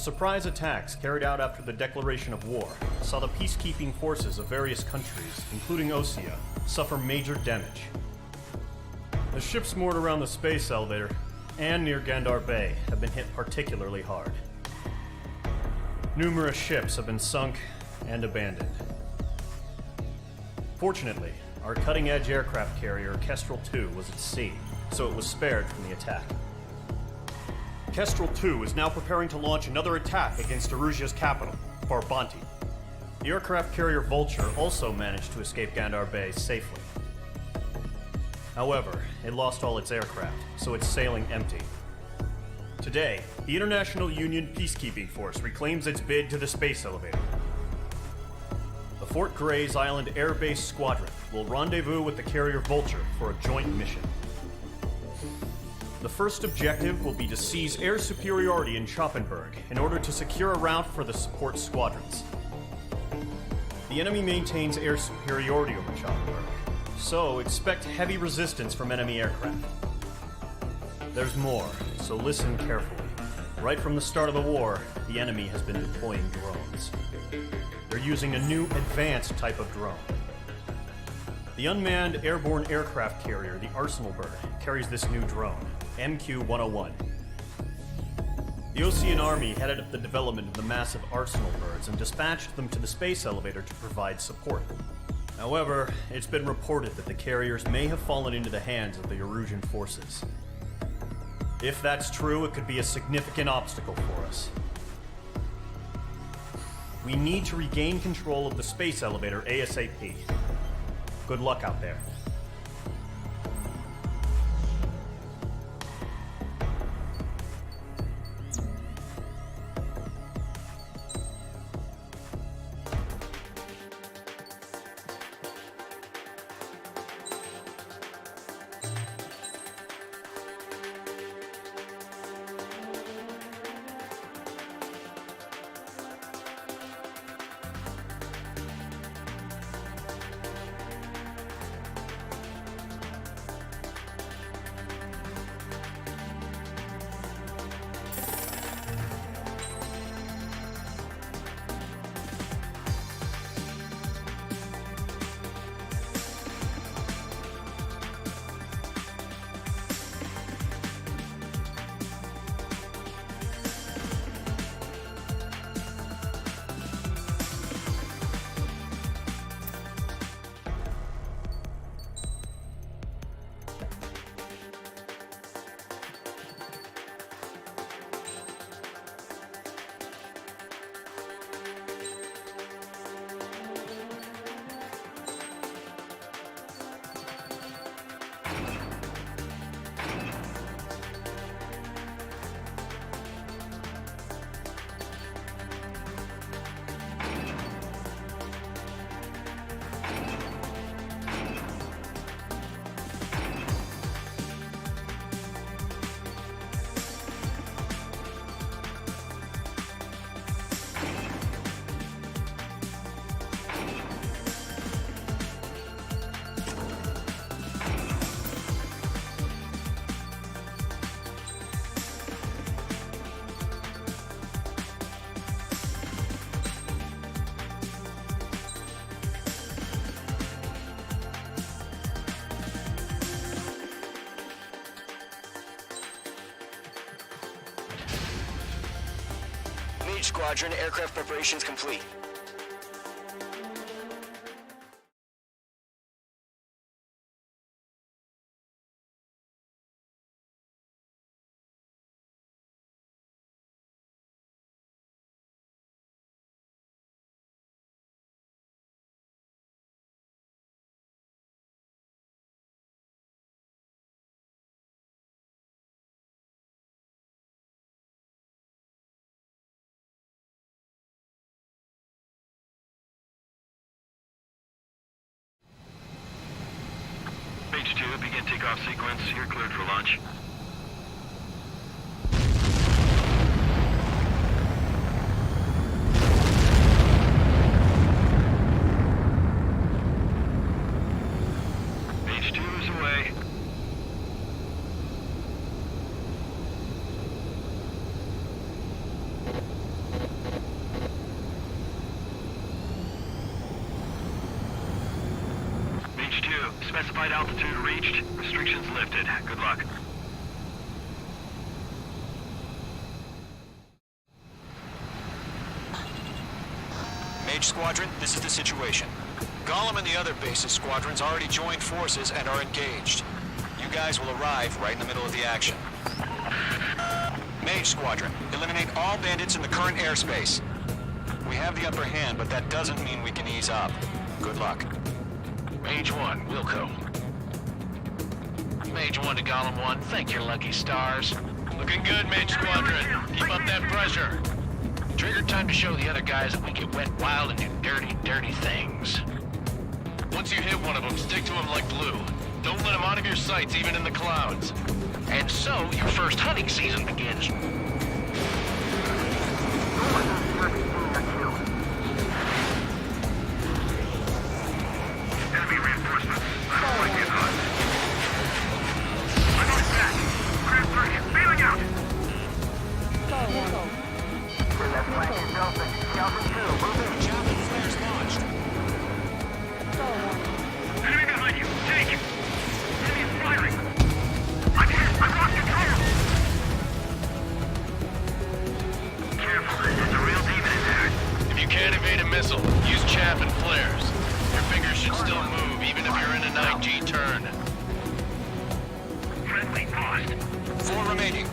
surprise attacks carried out after the declaration of war saw the peacekeeping forces of various countries, including Osea, suffer major damage. The ships moored around the space elevator and near Gandar Bay have been hit particularly hard. Numerous ships have been sunk and abandoned. Fortunately, our cutting-edge aircraft carrier Kestrel 2 was at sea, so it was spared from the attack. Kestrel 2 is now preparing to launch another attack against Erusia's capital, Farbanti. The aircraft carrier Vulture also managed to escape Gandar Bay safely. However, it lost all its aircraft, so it's sailing empty. Today, the International Union Peacekeeping Force reclaims its bid to the space elevator. The Fort Gray's Island Air Base Squadron will rendezvous with the carrier Vulture for a joint mission. The first objective will be to seize air superiority in Schoppenberg in order to secure a route for the support squadrons. The enemy maintains air superiority over Schoppenberg, so expect heavy resistance from enemy aircraft. There's more, so listen carefully. Right from the start of the war, the enemy has been deploying drones. They're using a new advanced type of drone. The unmanned airborne aircraft carrier, the Arsenal Bird, carries this new drone, MQ-101. The Osean Army headed up the development of the massive Arsenal Birds and dispatched them to the space elevator to provide support. However, it's been reported that the carriers may have fallen into the hands of the Erusian forces. If that's true, it could be a significant obstacle for us. We need to regain control of the space elevator ASAP. Good luck out there. Squadron, aircraft preparations complete. H2, begin takeoff sequence. You're cleared for launch. H2 is away. Specified altitude reached. Restrictions lifted. Good luck. Mage Squadron, this is the situation. Gollum and the other base's squadrons already joined forces and are engaged. You guys will arrive right in the middle of the action. Mage Squadron, eliminate all bandits in the current airspace. We have the upper hand, but that doesn't mean we can ease up. Good luck. Mage 1, Wilco. Mage 1 to Gollum 1, thank your lucky stars. Looking good, Mage Squadron. Keep up that pressure. Trigger time to show the other guys that we get wet wild and do dirty, dirty things. Once you hit one of them, stick to him like glue. Don't let him out of your sights, even in the clouds. And so, your first hunting season begins. Enemy reinforcements. Following in on. I'm on back. Craft target. Bailing out. Javelin flares launched. Enemy behind you. Take. Enemy is firing. I'm hit. I've lost control. Careful. There's a real demon in there. If you can't evade a missile, use chaff and flares. Your fingers should still move, even if you're in an IG turn. Friendly paused. 4 remaining.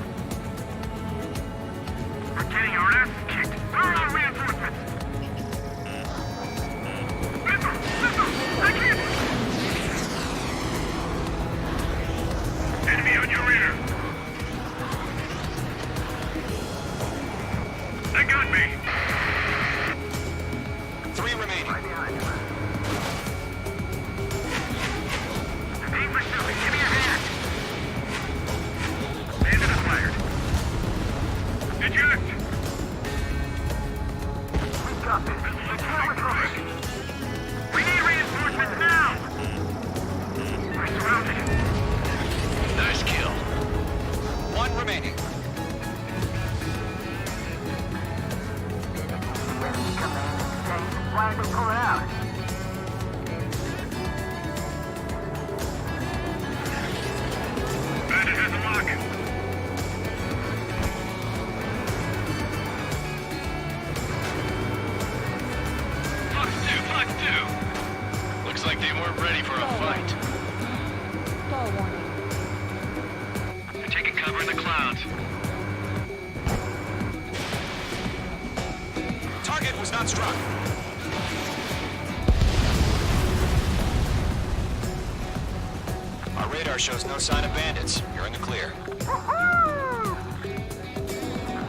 We're getting our ass kicked. Where are our reinforcements? Missile! Missile! I can't! Enemy on your rear! They got me! 3 remaining. They're being pursued. Give me a hand! Bandit is fired. Eject! We need reinforcements now! We're surrounded. Nice kill. 1 remaining. Why are they pulling out? Bandit has a lock. Fox 2! Looks like they weren't ready for a fight. They're taking cover in the clouds. Target was not struck. Our radar shows no sign of bandits. You're in the clear.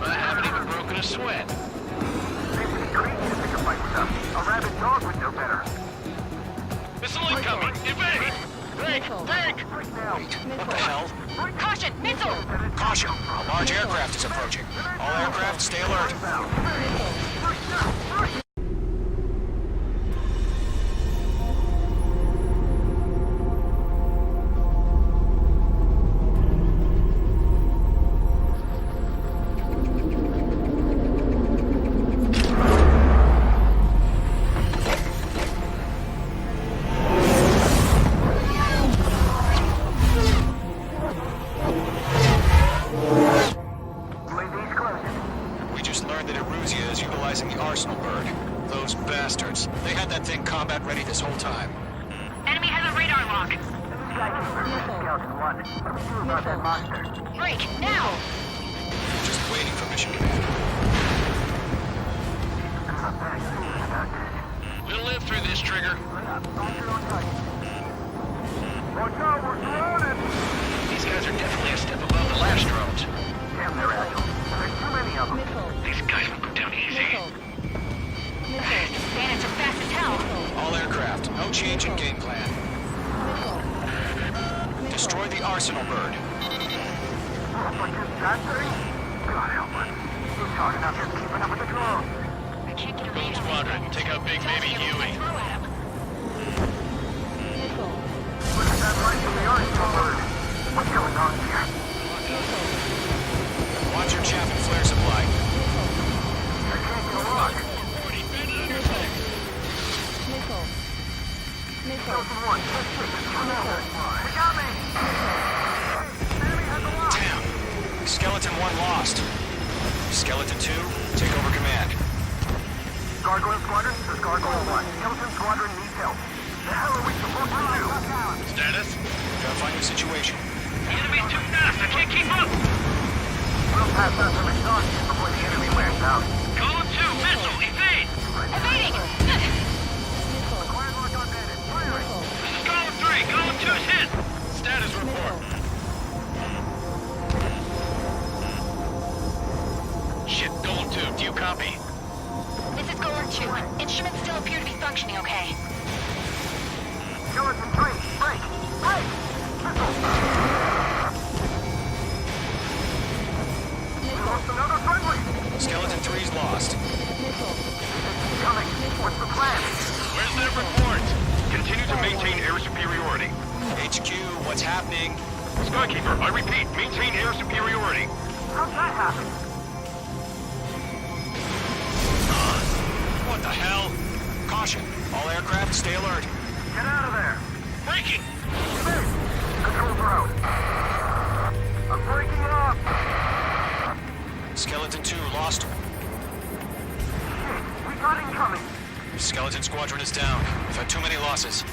I haven't even broken a sweat. A rabid dog would know better. Missile incoming! Evade! Think! Think! What the hell? Caution! Missile! Caution! A large aircraft is approaching. All aircraft, stay alert. We just learned that Eruzia is utilizing the Arsenal bird. Those bastards. They had that thing combat ready this whole time. Enemy has a radar lock. Break, now! Just waiting for mission command. We'll live through this, Trigger. These guys are definitely a step above the last drones. These guys will go down easy. Bandits are fast as hell. All aircraft, no change in game plan. Destroy the Arsenal bird. I can't get a read on Squadron, take out Big Baby Huey. Throw at him. What's going on here? Watch your chaff and flare supply. I can't get a lock. Chosen one, 10-6, come out. 1 lost. Skeleton 2, take over command. Gargoyle Squadron, this is Gargoyle 1. Skeleton Squadron needs help. The hell are we supposed to do? Status? Gotta find the situation. The enemy's too fast. I can't keep up. We'll pass out some exhaustion before the enemy wears out. Column 2, missile, evade. Evading! Acquired lock on bandit. Firing. This is column 3. Column 2's hit. Status report. Shit, Golem 2, do you copy? This is Golem 2. Instruments still appear to be functioning okay. Skeleton 3, break. Break. Missile. We lost another friendly. Skeleton 3's lost. Coming. What's the plan? Where's their report? Continue to maintain air superiority. HQ, what's happening? Skykeeper, I repeat, maintain air superiority. How'd that happen? What the hell? Caution, all aircraft stay alert. Get out of there. Breaking! Hey, controls are out. I'm breaking it off. Skeleton 2 lost. Shit, we got incoming. Skeleton Squadron is down. We've had too many losses.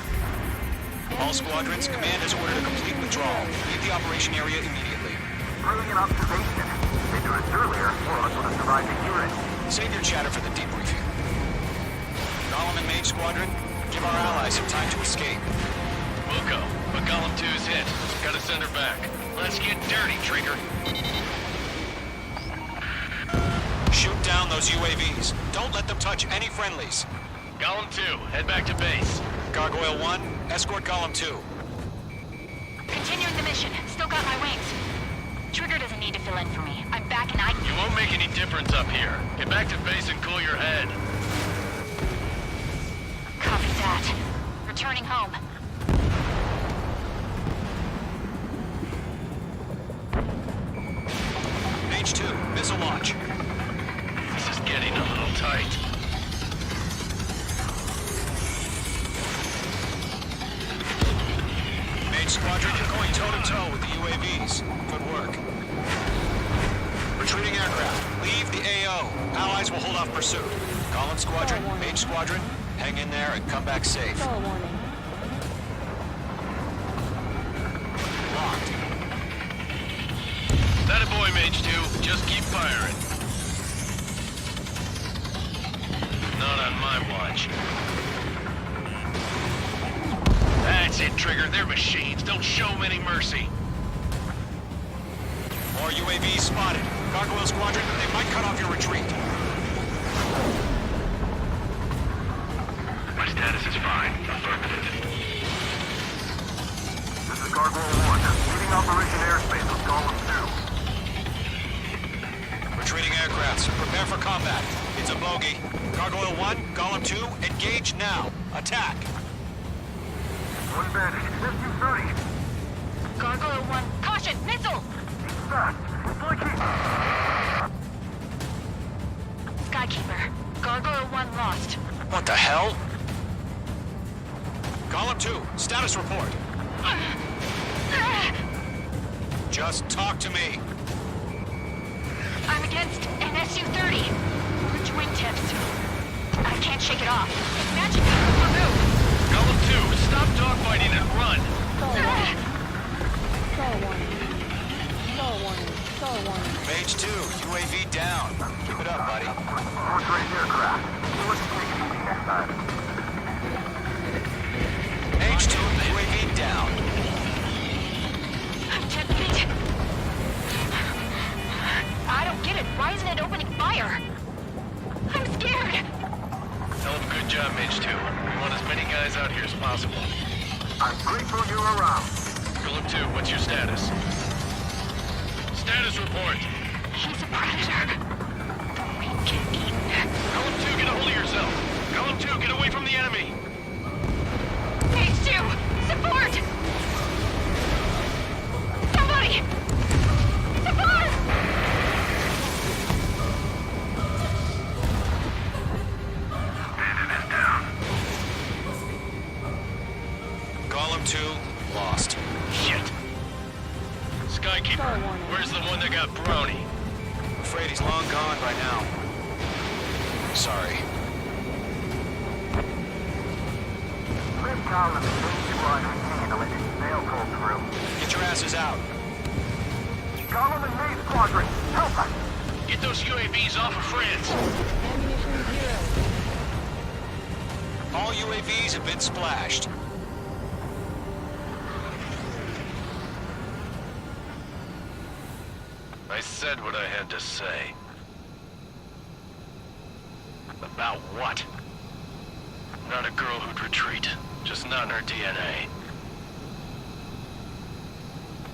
All squadrons, command has ordered a complete withdrawal. Leave the operation area immediately. Brilliant observation. If they do it earlier, more of us would have survived to hear it. Save your chatter for the debriefing. Golem and Mage Squadron, give our allies some time to escape. We'll go, but Golem 2's hit. Gotta send her back. Let's get dirty, Trigger. Shoot down those UAVs. Don't let them touch any friendlies. Golem 2, head back to base. Gargoyle 1, escort Golem 2. Continuing the mission. Still got my wings. Trigger doesn't need to fill in for me. I'm back and You won't make any difference up here. Get back to base and cool your head. Copy that. Returning home. Mage 2, missile launch. This is getting a little tight. Mage Squadron, you're going toe-to-toe with the UAVs. Good work. Retreating aircraft, leave the AO. Allies will hold off pursuit. Golem Squadron, Mage Squadron, hang in there and come back safe. Locked. That a boy, Mage 2. Just keep firing. Not on my watch. That's it, Trigger. They're machines. Don't show them any mercy. More UAVs spotted. Gargoyle Squadron, they might cut off your retreat. My status is fine. Affirmative. This is Gargoyle 1. Leading Operation Airspace with Golem 2. Retreating aircrafts, prepare for combat. It's a bogey. Gargoyle 1, Golem 2, engage now. Attack. One bandit. SU-30. Gargoyle 1. Caution! Missile! Fast. Blinking. Skykeeper. Gargoyle 1 lost. What the hell? Golem 2, status report. Just talk to me. I'm against an SU-30. Which wingtips? I can't shake it off. Magic remove. Golem 2, stop dogfighting and run. Mage 2, UAV down. Keep it up, buddy. Fourth-range aircraft. We wouldn't take it easy next time. Mage 2, UAV down. I'm 10 feet. I don't get it. Why isn't it opening fire? I'm scared. Hell of a good job, Mage 2. We want as many guys out here as possible. I'm grateful you're around. Golem 2, what's your status? Status report. He's a predator. We get eaten. Golem 2, get a hold of yourself. Golem 2, get away from the enemy. Phase 2! Support! Somebody! Support! Bandit is down. Golem 2, lost. Shit. Skykeeper, where's the one that got Brownie? Afraid he's long gone by now. Sorry. Let Colin and main squadron handle it. They'll pull through. Get your asses out. Colin and main squadron, help us! Get those UAVs off of friends. All UAVs have been splashed. I said what I had to say. About what? Not a girl who'd retreat. Just not in her DNA.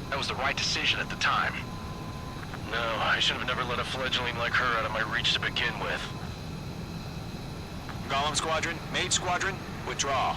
That was the right decision at the time. No, I should have never let a fledgling like her out of my reach to begin with. Golem Squadron, Mage Squadron, withdraw.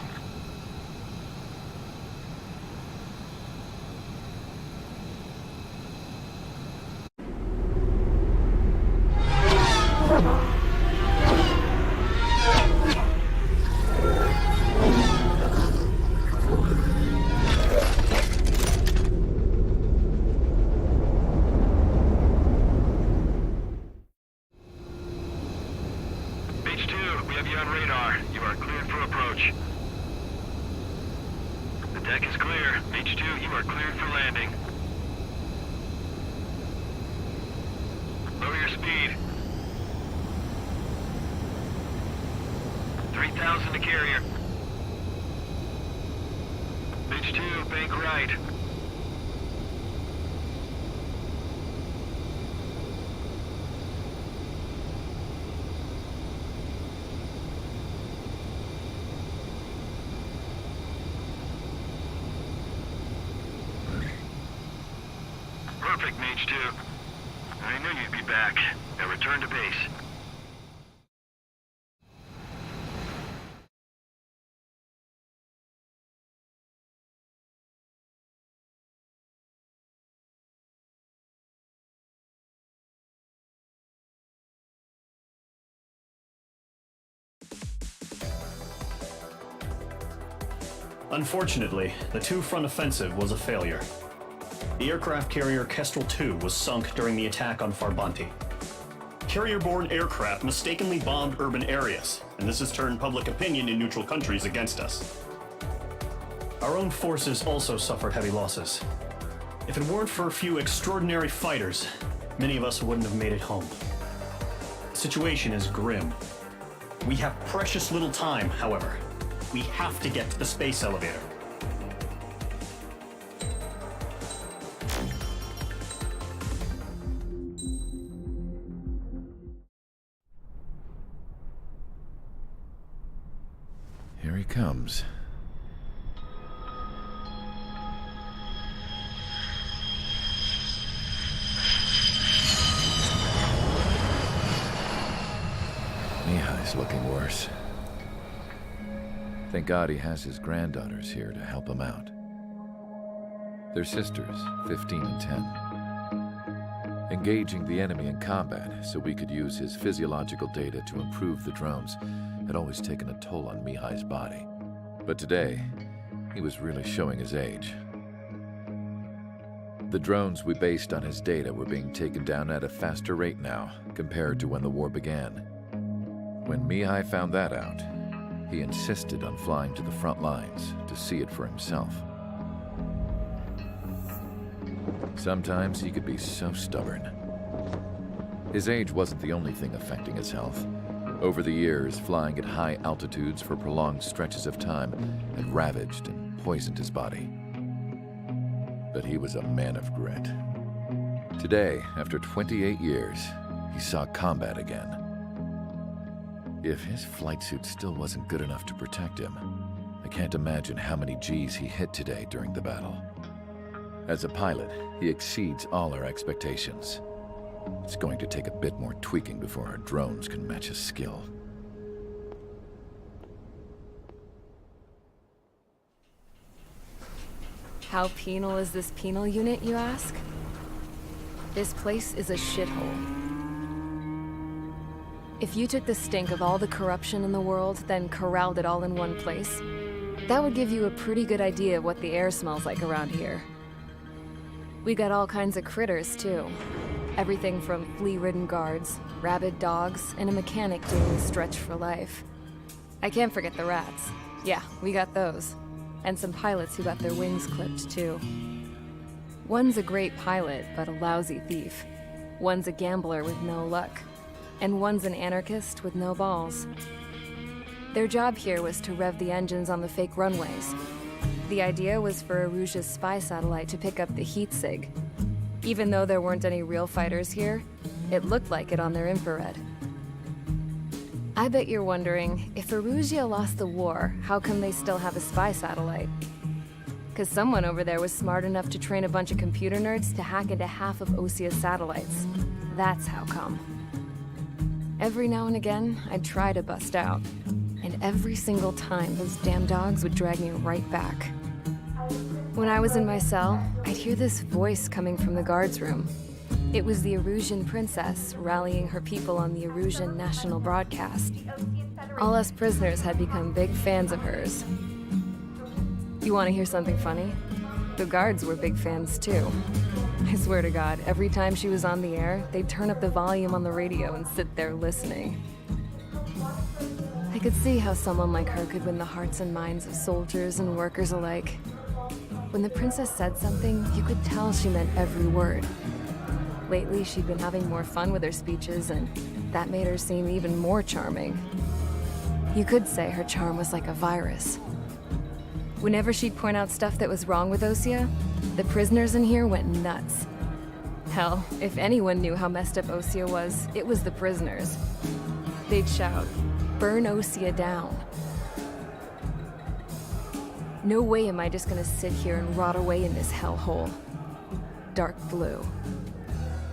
H2, we have you on radar. You are cleared for approach. The deck is clear. H2, you are cleared for landing. Lower your speed. 3,000 to carrier. H2, bank right. Perfect, Mage 2. I knew you'd be back. Now return to base. Unfortunately, the two-front offensive was a failure. The aircraft carrier Kestrel II was sunk during the attack on Farbanti. Carrier-borne aircraft mistakenly bombed urban areas, and this has turned public opinion in neutral countries against us. Our own forces also suffered heavy losses. If it weren't for a few extraordinary fighters, many of us wouldn't have made it home. The situation is grim. We have precious little time, however. We have to get to the space elevator. Here he comes. Mihai's looking worse. Thank God he has his granddaughters here to help him out. They're sisters, 15 and 10. Engaging the enemy in combat so we could use his physiological data to improve the drones had always taken a toll on Mihai's body. But today, he was really showing his age. The drones we based on his data were being taken down at a faster rate now compared to when the war began. When Mihai found that out, he insisted on flying to the front lines to see it for himself. Sometimes he could be so stubborn. His age wasn't the only thing affecting his health. Over the years, flying at high altitudes for prolonged stretches of time had ravaged and poisoned his body. But he was a man of grit. Today, after 28 years, he saw combat again. If his flight suit still wasn't good enough to protect him, I can't imagine how many G's he hit today during the battle. As a pilot, he exceeds all our expectations. It's going to take a bit more tweaking before our drones can match his skill. How penal is this penal unit, you ask? This place is a shithole. If you took the stink of all the corruption in the world, then corralled it all in one place, that would give you a pretty good idea of what the air smells like around here. We got all kinds of critters, too. Everything from flea-ridden guards, rabid dogs, and a mechanic doing the stretch for life. I can't forget the rats. Yeah, we got those. And some pilots who got their wings clipped, too. One's a great pilot, but a lousy thief. One's a gambler with no luck. And one's an anarchist with no balls. Their job here was to rev the engines on the fake runways. The idea was for Aruja's spy satellite to pick up the heat sig. Even though there weren't any real fighters here, it looked like it on their infrared. I bet you're wondering, if Aruja lost the war, how come they still have a spy satellite? Because someone over there was smart enough to train a bunch of computer nerds to hack into half of Osia's satellites. That's how come. Every now and again, I'd try to bust out. And every single time, those damn dogs would drag me right back. When I was in my cell, I'd hear this voice coming from the guards room. It was the Erusian princess rallying her people on the Erusian national broadcast. All us prisoners had become big fans of hers. You want to hear something funny? The guards were big fans too. I swear to God, every time she was on the air, they'd turn up the volume on the radio and sit there listening. I could see how someone like her could win the hearts and minds of soldiers and workers alike. When the princess said something, you could tell she meant every word. Lately, she'd been having more fun with her speeches, and that made her seem even more charming. You could say her charm was like a virus. Whenever she'd point out stuff that was wrong with Osia, the prisoners in here went nuts. Hell, if anyone knew how messed up Osia was, it was the prisoners. They'd shout, "Burn Osia down." No way am I just gonna sit here and rot away in this hellhole. Dark blue.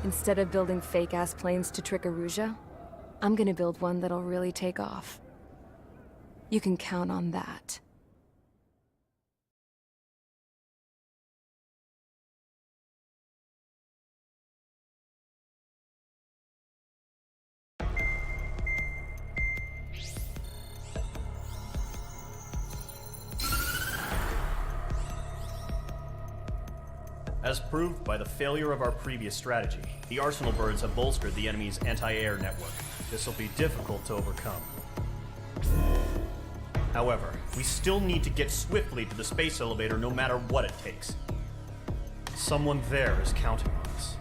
Instead of building fake-ass planes to trick Aruja, I'm gonna build one that'll really take off. You can count on that. As proved by the failure of our previous strategy, the Arsenal birds have bolstered the enemy's anti-air network. This will be difficult to overcome. However, we still need to get swiftly to the space elevator no matter what it takes. Someone there is counting on us.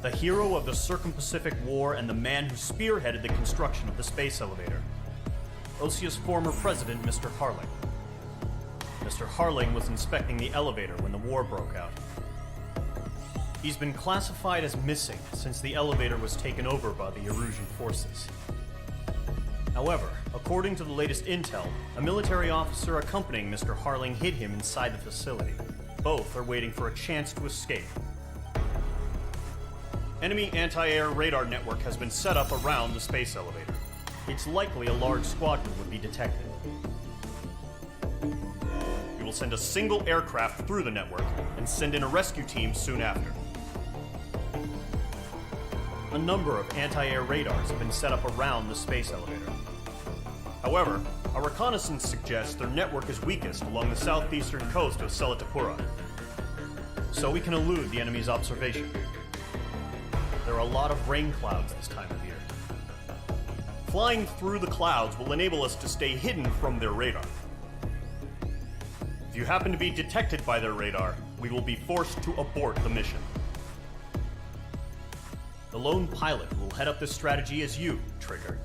The hero of the Circum-Pacific War and the man who spearheaded the construction of the space elevator. Osia's former president, Mr. Hарлin. Mr. Hарлin was inspecting the elevator when the war broke out. He's been classified as missing since the elevator was taken over by the Erusian forces. However, according to the latest intel, a military officer accompanying Mr. Hарлin hid him inside the facility. Both are waiting for a chance to escape. Enemy anti-air radar network has been set up around the space elevator. It's likely a large squadron would be detected. We will send a single aircraft through the network and send in a rescue team soon after. A number of anti-air radars have been set up around the space elevator. However, our reconnaissance suggests their network is weakest along the southeastern coast of Selatapura, so we can elude the enemy's observation. There are a lot of rain clouds this time of year. Flying through the clouds will enable us to stay hidden from their radar. If you happen to be detected by their radar, we will be forced to abort the mission. The lone pilot will head up this strategy as you, Trigger.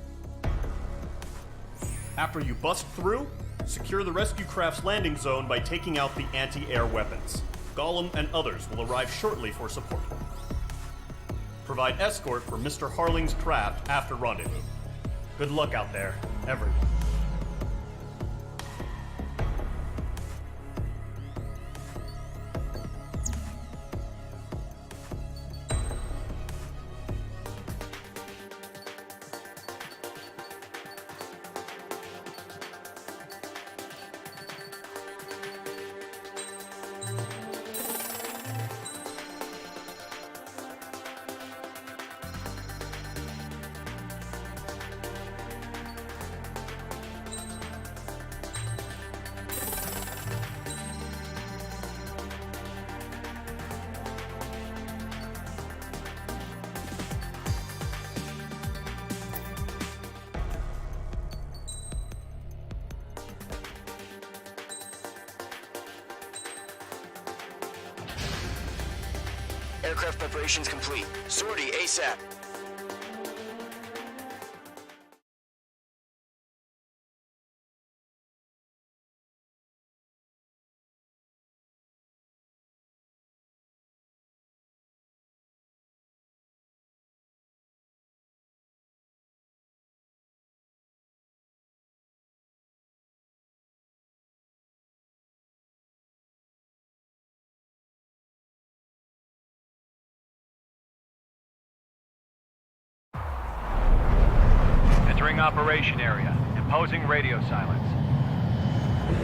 After you bust through, secure the rescue craft's landing zone by taking out the anti-air weapons. Gollum and others will arrive shortly for support. Provide escort for Mr. Harling's craft after rendezvous. Good luck out there, everyone. Aircraft preparations complete. Sortie ASAP. Entering operation area. Imposing radio silence.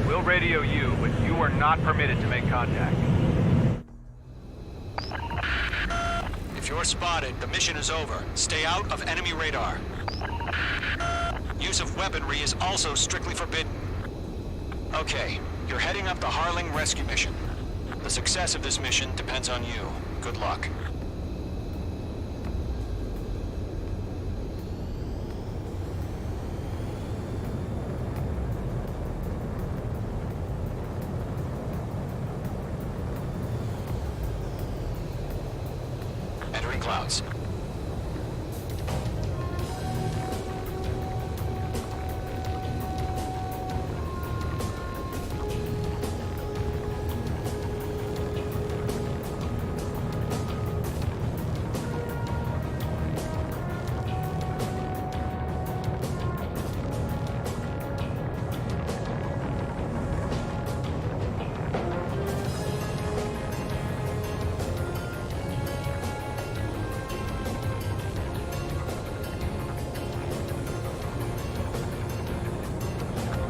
We'll radio you, but you are not permitted to make contact. If you're spotted, the mission is over. Stay out of enemy radar. Use of weaponry is also strictly forbidden. Okay, you're heading up the Harling rescue mission. The success of this mission depends on you. Good luck. Entering clouds.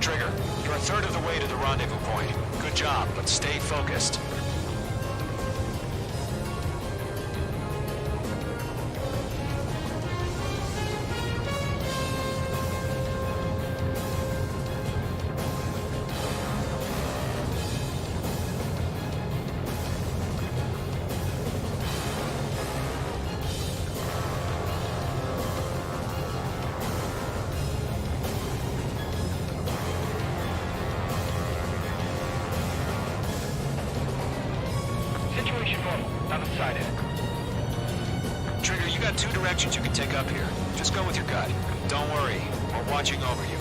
Trigger, you're a third of the way to the rendezvous point. Good job, but stay focused. Situation normal. Not decided. Trigger, you got two directions you can take up here. Just go with your gut. Don't worry, we're watching over you.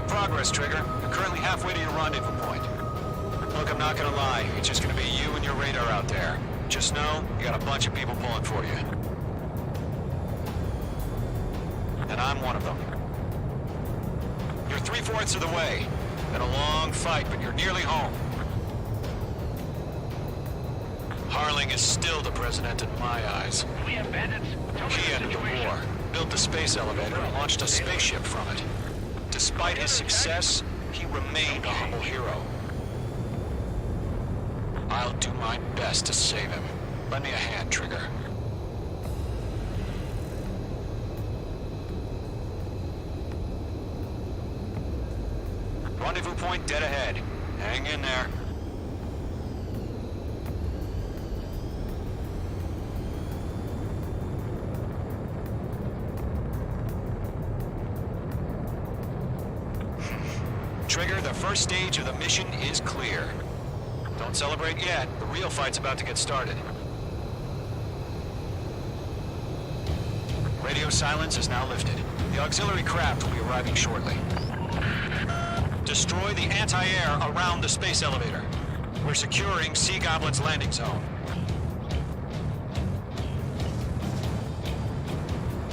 Progress, Trigger. You're currently halfway to your rendezvous point. Look, I'm not gonna lie. It's just gonna be you and your radar out there. Just know, you got a bunch of people pulling for you. And I'm one of them. You're 3/4 of the way. Been a long fight, but you're nearly home. Harling is still the president in my eyes. We have bandits. He ended the war, built the space elevator, and launched a spaceship from it. Despite his success, he remained a humble hero. I'll do my best to save him. Lend me a hand, Trigger. Rendezvous point dead ahead. Hang in there. Trigger, the first stage of the mission is clear. Don't celebrate yet. The real fight's about to get started. Radio silence is now lifted. The auxiliary craft will be arriving shortly. Destroy the anti-air around the space elevator. We're securing Sea Goblin's landing zone.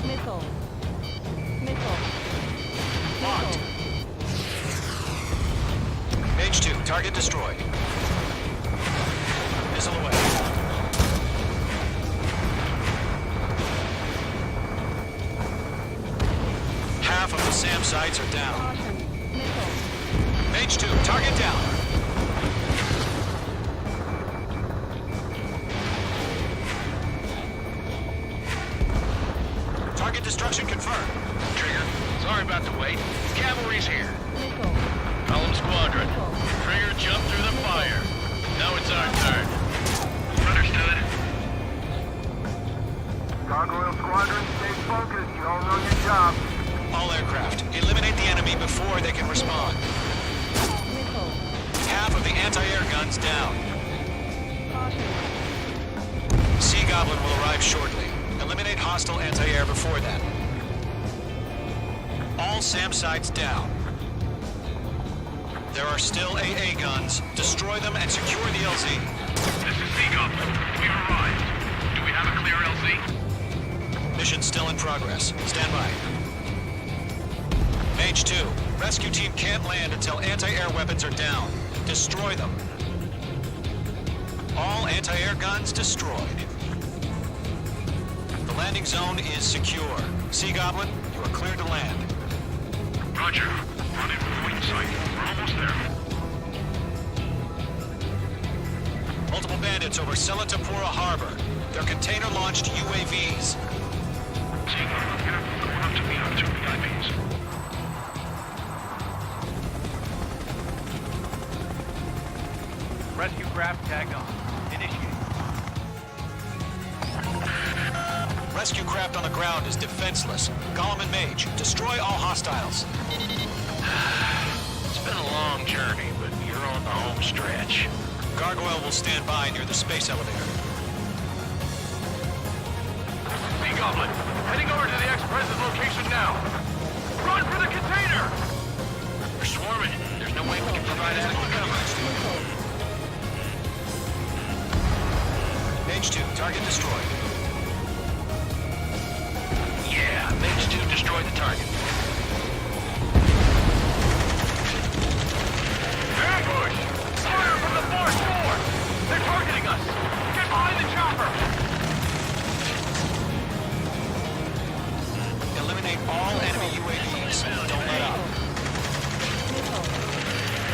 Missile. Missile. Locked. Mage 2, target destroyed. Missile away. Half of the SAM sites are down. Caution. Missile. Mage 2, target down. destruction confirmed. Trigger, sorry about the wait. Cavalry's here. Column Squadron. Trigger jumped through the fire. Now it's our turn. Understood. Gargoyle Squadron, stay focused. You all know your job. All aircraft, eliminate the enemy before they can respond. Half of the anti-air guns down. Sea Goblin will arrive shortly. Eliminate hostile anti-air before then. All SAM sites down. There are still AA guns. Destroy them and secure the LZ. This is Sea Goblin. We've arrived. Do we have a clear LZ? Mission still in progress. Stand by. Mage 2, rescue team can't land until anti-air weapons are down. Destroy them. All anti-air guns destroyed. The landing zone is secure. Sea Goblin, you are cleared to land. Roger. Run in for point sight. We're almost there. Multiple bandits over Selatapura Harbor. They're container-launched UAVs. Sea Goblin, get up. Going up to meet our two VIPs. Rescue craft tagged on. Initiate. Rescue craft on the ground is defenseless. Golem and Mage, destroy all hostiles. It's been a long journey, but you're on the home stretch. Gargoyle will stand by near the space elevator. Sea Goblin, heading over to the Express's location now. Run for the container! We're swarming. There's no way we can provide adequate cover. Mage 2, target destroyed. Yeah, Mage 2 destroyed the target. Ambush! Fire from the far shore! They're targeting us! Get behind the chopper! Eliminate all enemy UAVs. Don't let up.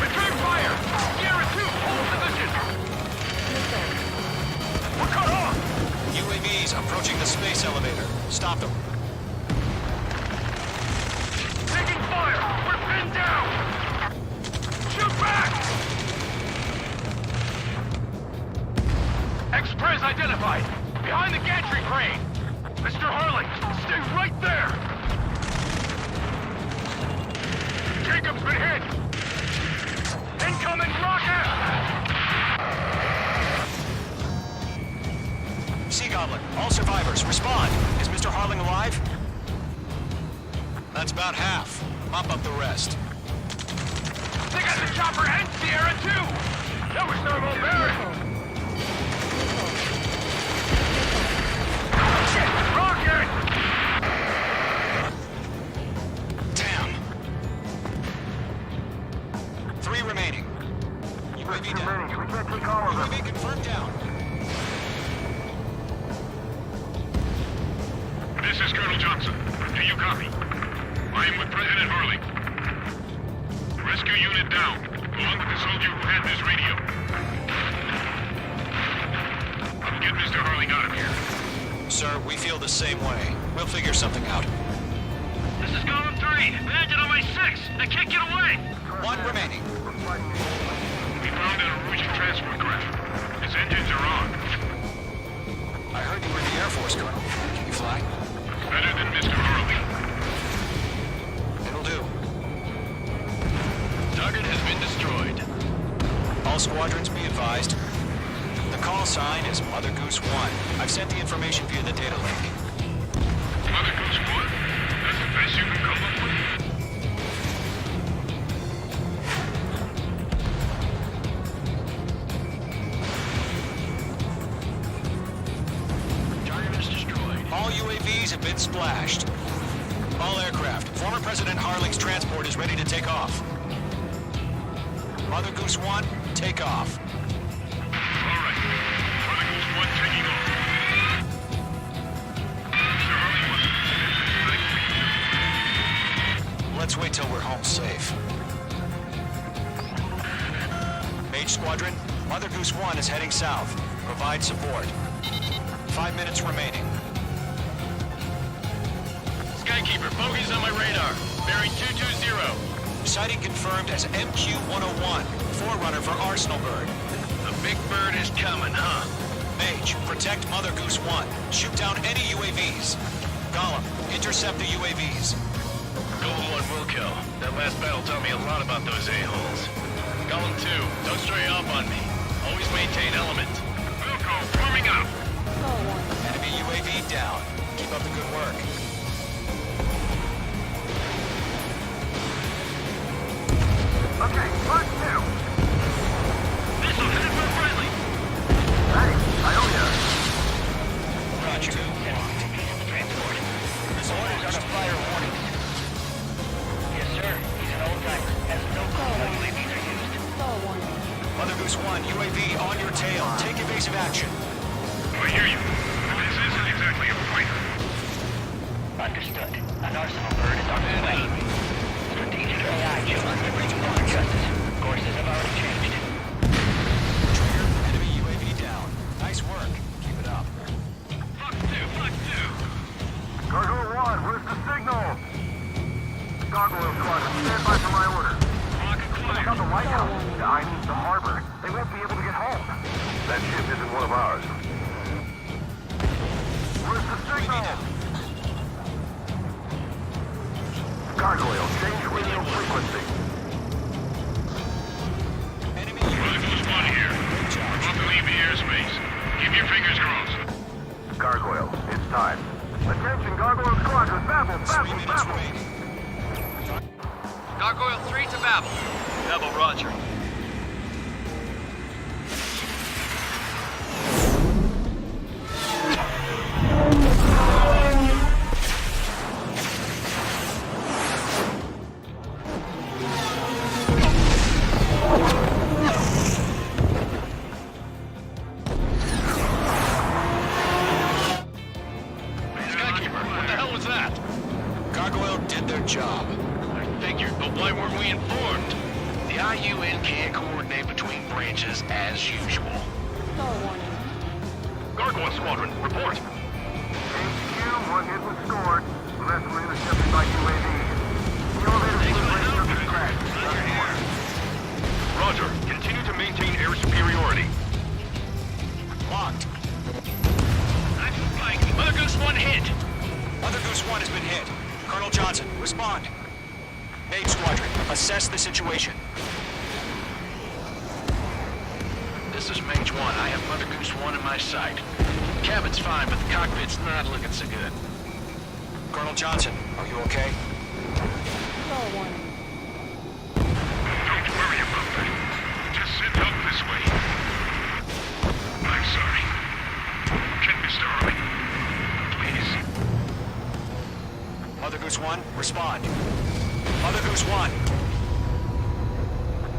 Return fire! Sierra 2, hold position! We're cut off! UAVs approaching the space elevator. Stop them. Taking fire! We're pinned down! Shoot back! Express identified! Behind the gantry crane! Mr. Harling, stay right there! Jacob's been hit! Incoming rocket! Sea Goblin, all survivors, respond. Is Mr. Harling alive? That's about half. Mop up the rest. They got the chopper and Sierra too! That was thermal barren! Rocket! Damn. 3 remaining. UAV down. We can't take all of them. UAV confirmed down. This is Colonel Johnson. Do you copy? I am with President Harling. Rescue unit down, along with the soldier who had this radio. Get Mr. Harling out of here. Sir, we feel the same way. We'll figure something out. This is Golem 3. Bandit on my 6. I can't get away. 1 remaining. We found an Aruji transport craft. Its engines are on. I heard you were in the Air Force, Colonel. Can you fly? Better than Mr. Harling. It'll do. Target has been destroyed. All squadrons be advised. The call sign is Mother Goose 1. I've sent the information via the data link. Mother Goose 1? That's the best you can come up with? Target is destroyed. All UAVs have been splashed. All aircraft. Former President Harling's transport is ready to take off. Mother Goose 1, take off. All right. Mother Goose 1 taking off. Mr. Harling, Let's wait till we're home safe. Mage Squadron, Mother Goose 1 is heading south. Provide support. 5 minutes remaining. Skykeeper, bogeys on my radar. Bearing 220. Sighting confirmed as MQ-101, forerunner for Arsenalberg. The big bird is coming, huh? Mage, protect Mother Goose 1. Shoot down any UAVs. Gollum, intercept the UAVs. Golem 1 will kill. That last battle taught me a lot about those a-holes. Golem 2, don't stray off on me. Always maintain element. Wilco, forming up. Enemy UAV down. Keep up the good work. Okay, part 2. Missile headed for friendly. Hey, I owe ya. Roger. Transport. Orders are to fire warnings. Yes, sir. He's an old-timer. Has no clue how UAVs are used. Mother Goose 1, UAV on your tail. Take evasive action. I hear you. But this isn't exactly a fighter. Understood. An arsenal bird is on its way. Strategic AI chosen to bring down justice. Courses have already changed. Trigger, enemy UAV down. Nice work. Keep it up. Fox 2. Gargoyle 1, where's the signal? Gargoyle Squadron, stand by for my order. Lock and Check clear. out the lighthouse. I need the harbor. They won't be able to get home. That ship isn't one of ours. Where's the signal? Gargoyle, change radio frequency. Enemy Mother UAV Goose 1 here. We're about to leave the airspace. Keep your fingers crossed. Gargoyle, it's time. Attention, Gargoyle Squadron, babble, 3 minutes babble. remaining. Gargoyle 3 to Babel. Babel, roger. Skykeeper, what the hell was that? Gargoyle did their job. I figured, but why weren't we informed? The IUN can't coordinate between branches as usual. Gargoyle Squadron, report. HQ, one hit was scored. The rest of them intercepted by UAV. The elevator was to the crash. Roger. Continue to maintain air superiority. Locked. I'm flying. Mother Goose 1 hit. Mother Goose 1 has been hit. Colonel Johnson, respond. Mage Squadron, assess the situation. This is Mage 1. I have Mother Goose 1 in my sight. Cabin's fine, but the cockpit's not looking so good. Colonel Johnson, are you okay? Don't worry about that. Just send help this way. I'm sorry. Get Mr. Harley. Please. Mother Goose 1, respond. Mother Goose 1.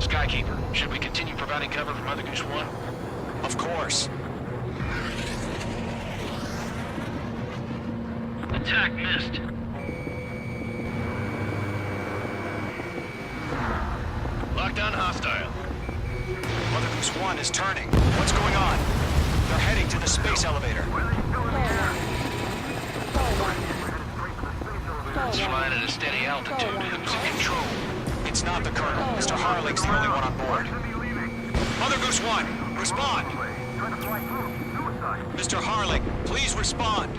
Skykeeper, should we continue providing cover for Mother Goose 1? Of course. Attack missed. Lockdown hostile. Mother Goose 1 is turning. What's going on? They're heading to the space elevator. It's flying at a steady altitude. Who's in control? It's not the Colonel. Mr. Harling's the only one on board. Mother Goose 1, respond. Mr. Harling, please respond.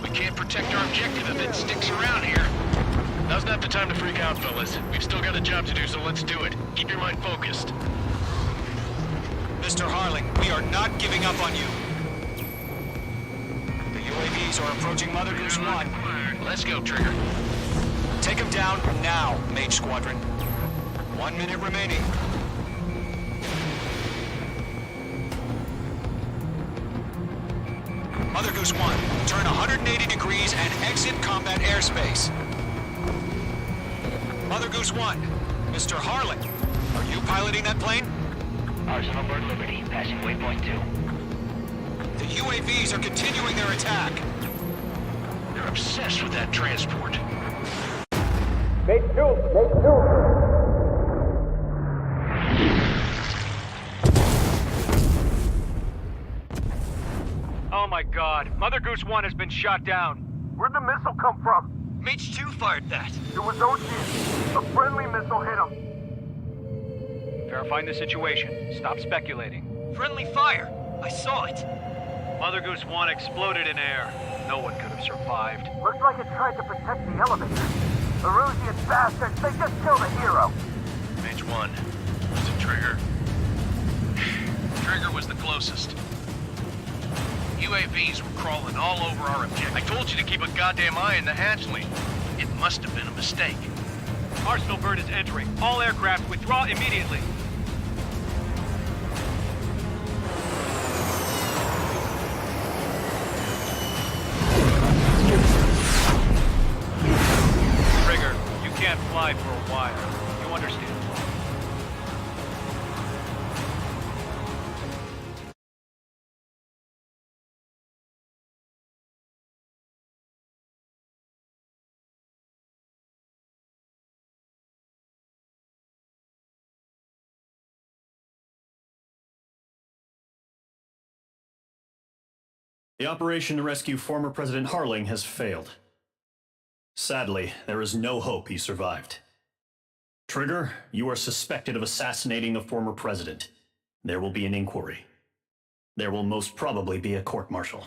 We can't protect our objective if it sticks around here. Now's not the time to freak out, fellas. We've still got a job to do, so let's do it. Keep your mind focused. Mr. Harling, we are not giving up on you. The UAVs are approaching Mother Goose 1. Let's go, Trigger. Take them down now, Mage Squadron. 1 minute remaining. Mother Goose 1, turn 180 degrees and exit combat airspace. Mother Goose 1, Mr. Harling, are you piloting that plane? Arsenalberg Liberty, passing waypoint 2. The UAVs are continuing their attack. They're obsessed with that transport. Oh my god. Mother Goose 1 has been shot down. Where'd the missile come from? Mage 2 fired that. It was OG. A friendly missile hit him. Verifying the situation. Stop speculating. Friendly fire. I saw it. Mother Goose 1 exploded in air. No one could have survived. Looks like it tried to protect the elevator. The Erusian bastards, they just killed a hero. Mage 1. Was it Trigger? Trigger was the closest. UAVs were crawling all over our objective. I told you to keep a goddamn eye on the hatchling. It must have been a mistake. Arsenal bird is entering. All aircraft withdraw immediately. Trigger, you can't fly for a while. You understand? The operation to rescue former President Harling has failed. Sadly, there is no hope he survived. Trigger, you are suspected of assassinating the former president. There will be an inquiry. There will most probably be a court-martial.